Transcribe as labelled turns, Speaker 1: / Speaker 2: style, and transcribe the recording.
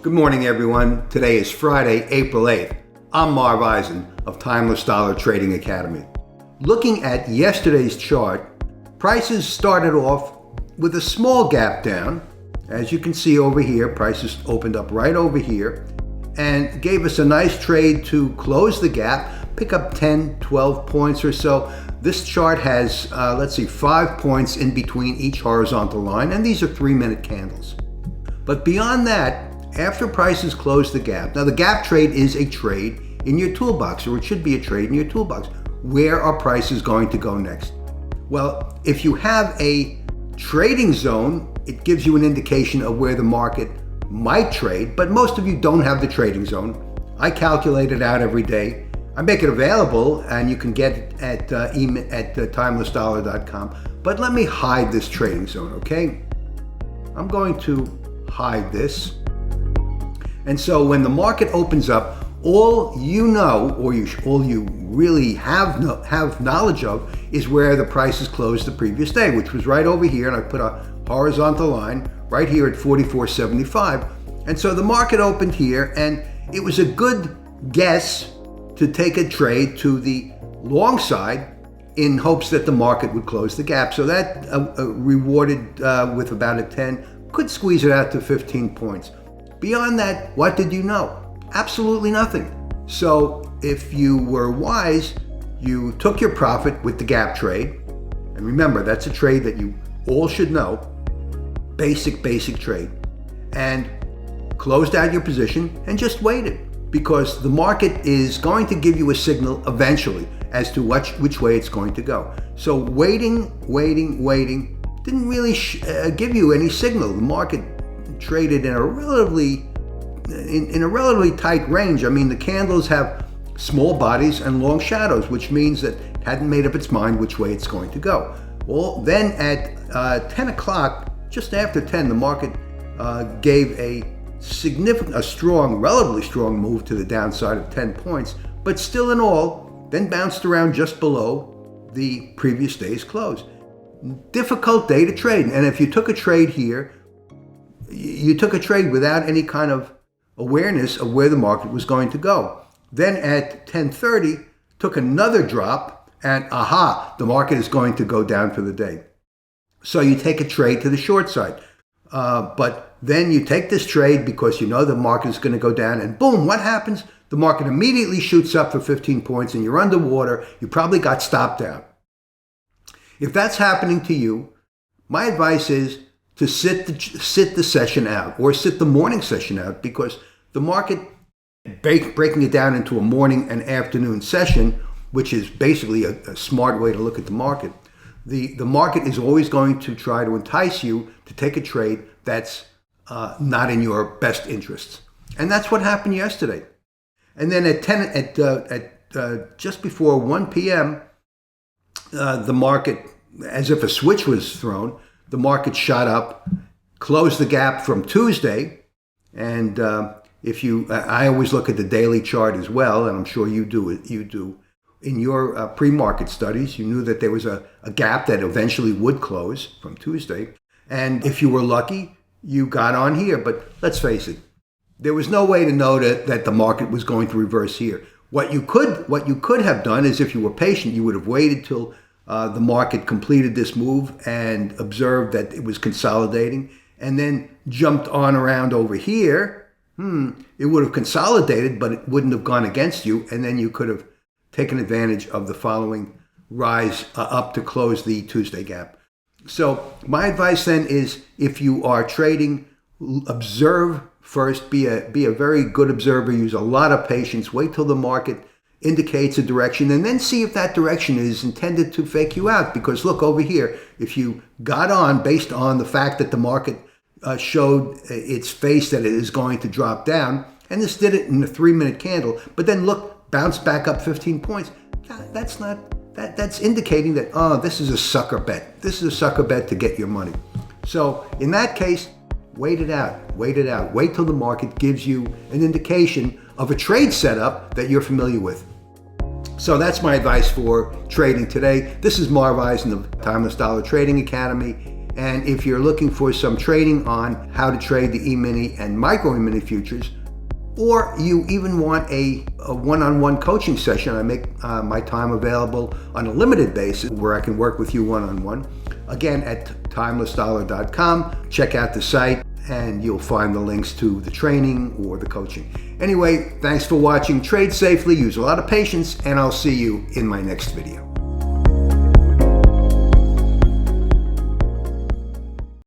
Speaker 1: Good morning, everyone. Today is Friday, April 8th. I'm Marv Eisen of Timeless Dollar Trading Academy. Looking at yesterday's chart, prices started off with a small gap down. As you can see over here, prices opened up right over here and gave us a nice trade to close the gap, pick up 10, 12 points or so. This chart has, 5 points in between each horizontal line, and these are 3-minute candles. But beyond that, after prices close the gap, now the gap trade is a trade in your toolbox, or it should be a trade in your toolbox. Where are prices going to go next? Well, if you have a trading zone, it gives you an indication of where the market might trade, but most of you don't have the trading zone. I calculate it out every day. I make it available, and you can get it at timelessdollar.com. But let me hide this trading zone, okay? I'm going to hide this. And so when the market opens up, all you know, or all you really have knowledge of, is where the prices closed the previous day, which was right over here. And I put a horizontal line right here at 44.75. And so the market opened here, and it was a good guess to take a trade to the long side in hopes that the market would close the gap. So that rewarded with about a 10, could squeeze it out to 15 points. Beyond that, what did you know? Absolutely nothing. So if you were wise, you took your profit with the gap trade. And remember, that's a trade that you all should know. Basic trade. And closed out your position and just waited. Because the market is going to give you a signal eventually as to which way it's going to go. So waiting didn't really give you any signal. The market traded in a relatively tight range. I mean, the candles have small bodies and long shadows, which means that it hadn't made up its mind which way it's going to go. Well, then at 10 o'clock, just after 10, the market gave a relatively strong move to the downside of 10 points, but still in all, then bounced around just below the previous day's close. Difficult day to trade. And if you took a trade here, you took a trade without any kind of awareness of where the market was going to go. Then at 10:30, took another drop, and the market is going to go down for the day. So you take a trade to the short side. But then you take this trade because you know the market is going to go down, and boom, what happens? The market immediately shoots up for 15 points, and you're underwater. You probably got stopped out. If that's happening to you, my advice is to sit the session out, or sit the morning session out, because the market, breaking it down into a morning and afternoon session, which is basically a smart way to look at the market, the market is always going to try to entice you to take a trade that's not in your best interests. And that's what happened yesterday. And then at just before 1 p.m., the market, as if a switch was thrown, the market shot up, closed the gap from Tuesday, and I always look at the daily chart as well, and I'm sure you do. In your pre-market studies, you knew that there was a gap that eventually would close from Tuesday, and if you were lucky, you got on here. But let's face it, there was no way to know that the market was going to reverse here. What you could have done is, if you were patient, you would have waited till the market completed this move and observed that it was consolidating, and then jumped on around over here. It would have consolidated, but it wouldn't have gone against you, and then you could have taken advantage of the following rise up to close the Tuesday gap. So my advice then is, if you are trading, observe first, be a very good observer, use a lot of patience, wait till the market indicates a direction, and then see if that direction is intended to fake you out. Because look over here, if you got on based on the fact that the market showed its face that it is going to drop down, and this did it in a 3-minute candle, but then look, bounced back up 15 points, that's indicating that, this is a sucker bet. This is a sucker bet to get your money. So in that case, wait it out. Wait till the market gives you an indication of a trade setup that you're familiar with. So that's my advice for trading today. This is Marv Eisen of Timeless Dollar Trading Academy. And if you're looking for some training on how to trade the E-mini and micro E-mini futures, or you even want a one-on-one coaching session, I make my time available on a limited basis where I can work with you one-on-one. Again, at timelessdollar.com, check out the site and you'll find the links to the training or the coaching. Anyway, thanks for watching. Trade safely, use a lot of patience, and I'll see you in my next video.